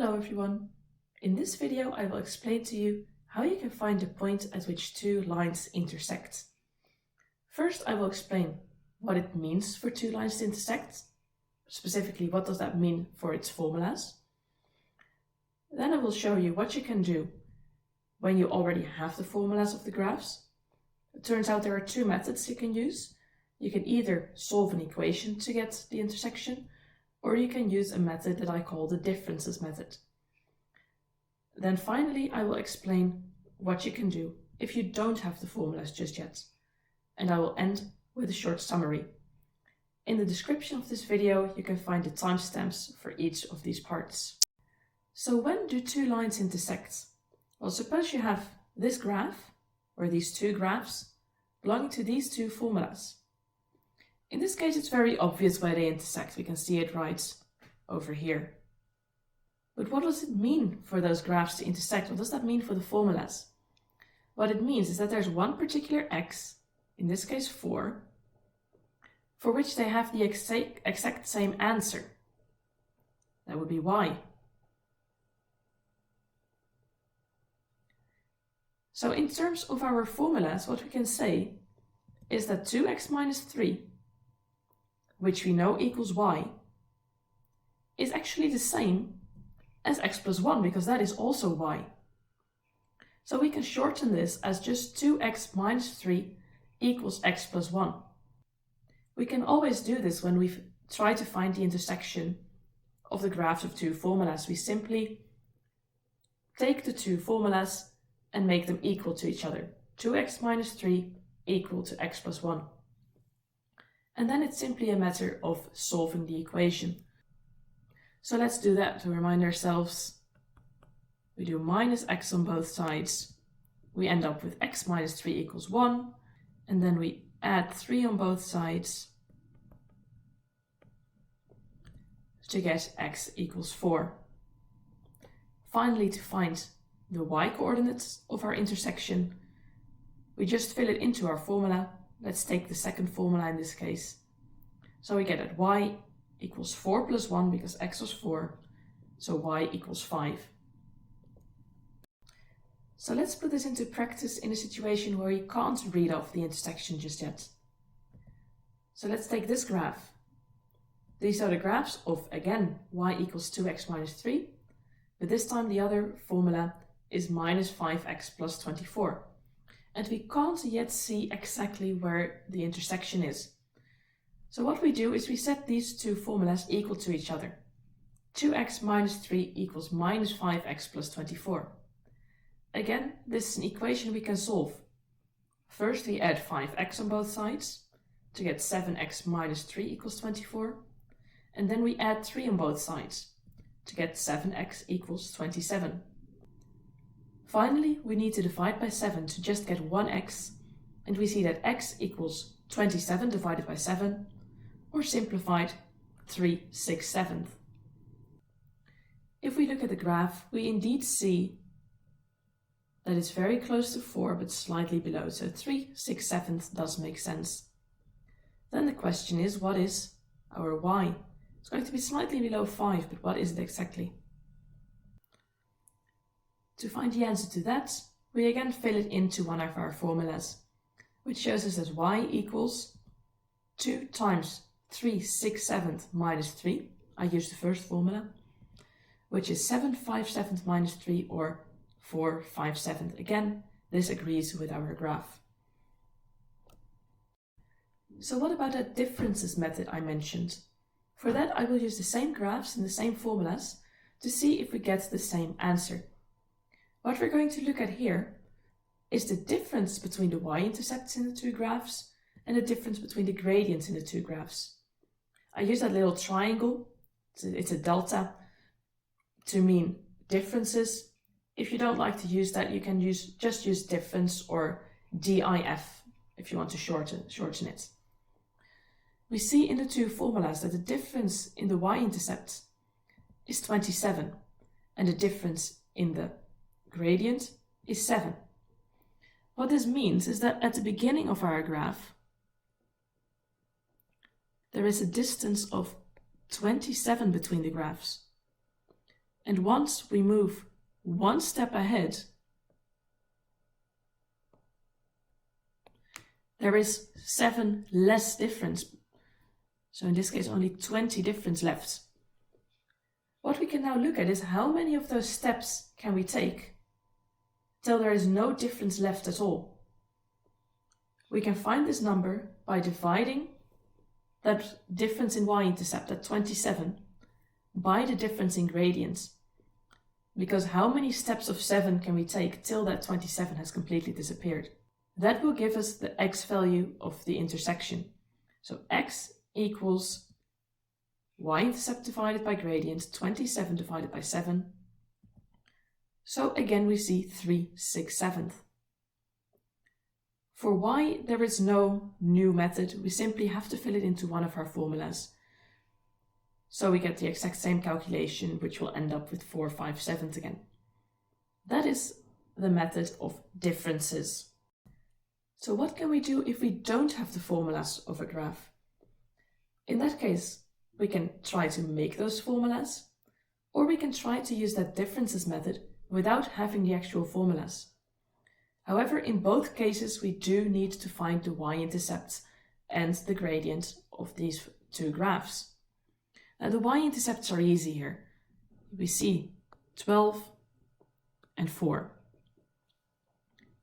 Hello everyone! In this video I will explain to you how you can find the point at which two lines intersect. First I will explain what it means for two lines to intersect, specifically what does that mean for its formulas. Then I will show you what you can do when you already have the formulas of the graphs. It turns out there are two methods you can use. You can either solve an equation to get the intersection, or you can use a method that I call the differences method. Then finally, I will explain what you can do if you don't have the formulas just yet. And I will end with a short summary. In the description of this video, you can find the timestamps for each of these parts. So when do two lines intersect? Well, suppose you have this graph, or these two graphs, belonging to these two formulas. In this case, it's very obvious where they intersect. We can see it right over here. But what does it mean for those graphs to intersect? What does that mean for the formulas? What it means is that there's one particular x, in this case 4, for which they have the exact same answer. That would be y. So in terms of our formulas, what we can say is that 2x minus 3, which we know equals y, is actually the same as x plus 1, because that is also y. So we can shorten this as just 2x minus 3 equals x plus 1. We can always do this when we try to find the intersection of the graphs of two formulas. We simply take the two formulas and make them equal to each other. 2x minus 3 equal to x plus 1. And then it's simply a matter of solving the equation. So let's do that to remind ourselves. We do minus x on both sides. We end up with x minus 3 equals 1. And then we add 3 on both sides to get x equals 4. Finally, to find the y coordinates of our intersection, we just fill it into our formula. Let's take the second formula in this case. So we get that y equals 4 plus 1 because x was 4, so y equals 5. So let's put this into practice in a situation where you can't read off the intersection just yet. So let's take this graph. These are the graphs of, again, y equals 2x minus 3, but this time the other formula is minus 5x plus 24. And we can't yet see exactly where the intersection is. So what we do is we set these two formulas equal to each other. 2x minus 3 equals minus 5x plus 24. Again, this is an equation we can solve. First we add 5x on both sides to get 7x minus 3 equals 24. And then we add 3 on both sides to get 7x equals 27. Finally, we need to divide by 7 to just get 1x, and we see that x equals 27 divided by 7, or simplified 3/6/7. If we look at the graph, we indeed see that it's very close to 4 but slightly below, so 3/6/7 does make sense. Then the question is, what is our y? It's going to be slightly below 5, but what is it exactly? To find the answer to that, we again fill it into one of our formulas, which shows us that y equals 2 times 3/6/7 minus 3. I use the first formula, which is 7/5/7 minus 3, or 4/5/7. Again, this agrees with our graph. So what about that differences method I mentioned? For that, I will use the same graphs and the same formulas to see if we get the same answer. What we're going to look at here is the difference between the y-intercepts in the two graphs and the difference between the gradients in the two graphs. I use that little triangle, it's a delta, to mean differences. If you don't like to use that, you can just use difference or DIF if you want to shorten it. We see in the two formulas that the difference in the y-intercept is 27 and the difference in the gradient is 7. What this means is that at the beginning of our graph, there is a distance of 27 between the graphs. And once we move one step ahead, there is 7 less difference. So in this case, only 20 difference left. What we can now look at is how many of those steps can we take till there is no difference left at all. We can find this number by dividing that difference in y-intercept, that 27, by the difference in gradients. Because how many steps of 7 can we take till that 27 has completely disappeared? That will give us the x value of the intersection. So x equals y-intercept divided by gradient, 27 divided by 7. So again we see 3/6/7. For y there is no new method, we simply have to fill it into one of our formulas. So we get the exact same calculation, which will end up with 4/5/7 again. That is the method of differences. So what can we do if we don't have the formulas of a graph? In that case, we can try to make those formulas, or we can try to use that differences method without having the actual formulas. However, in both cases, we do need to find the y-intercepts and the gradient of these two graphs. Now, the y-intercepts are easy here. We see 12 and 4.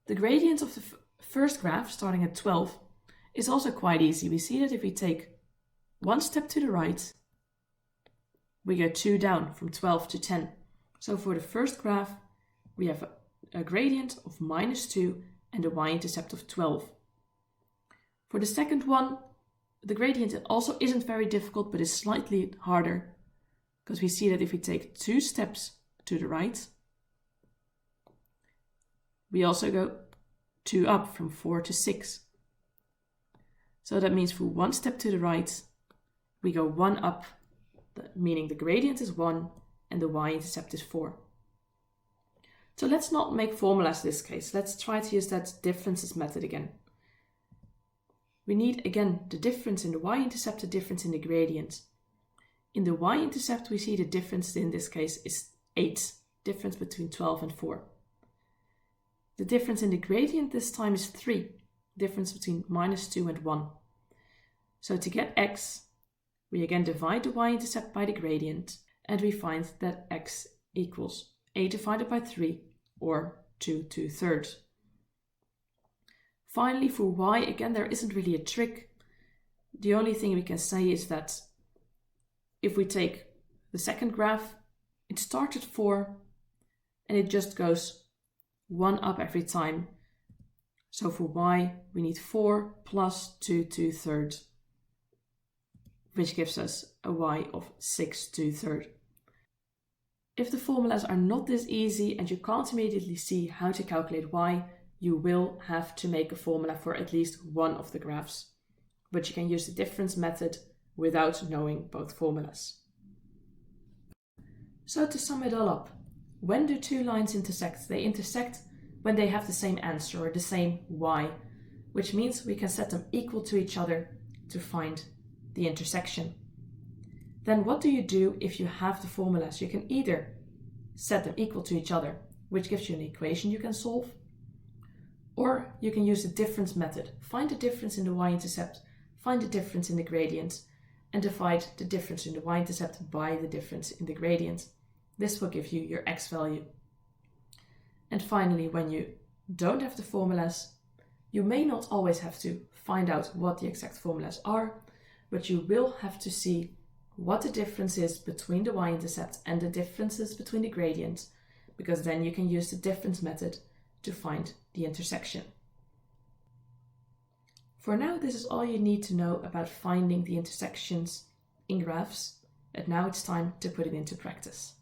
The gradient of the first graph, starting at 12, is also quite easy. We see that if we take one step to the right, we go 2 down from 12 to 10. So for the first graph, we have a gradient of -2 and a y-intercept of 12. For the second one, the gradient also isn't very difficult, but is slightly harder, because we see that if we take 2 steps to the right, we also go 2 up from 4 to 6. So that means for 1 step to the right, we go 1 up, meaning the gradient is 1 and the y-intercept is 4. So let's not make formulas in this case. Let's try to use that differences method again. We need, again, the difference in the y-intercept, the difference in the gradient. In the y-intercept, we see the difference in this case is 8, difference between 12 and 4. The difference in the gradient this time is 3, difference between -2 and 1. So to get x, we again divide the y-intercept by the gradient, and we find that x equals 8 divided by 3, or 2/3. Finally, for y, again, there isn't really a trick. The only thing we can say is that if we take the second graph, it starts at 4, and it just goes 1 up every time. So for y, we need 4 plus 2/3, which gives us a y of 6/3. If the formulas are not this easy and you can't immediately see how to calculate y, you will have to make a formula for at least one of the graphs. But you can use the difference method without knowing both formulas. So to sum it all up, when do two lines intersect? They intersect when they have the same answer, or the same y, which means we can set them equal to each other to find the intersection. Then what do you do if you have the formulas? You can either set them equal to each other, which gives you an equation you can solve, or you can use the difference method. Find the difference in the y-intercept, find the difference in the gradient, and divide the difference in the y-intercept by the difference in the gradient. This will give you your x value. And finally, when you don't have the formulas, you may not always have to find out what the exact formulas are, but you will have to see what the difference is between the y-intercept and the differences between the gradients, because then you can use the difference method to find the intersection. For now, this is all you need to know about finding the intersections in graphs, and now it's time to put it into practice.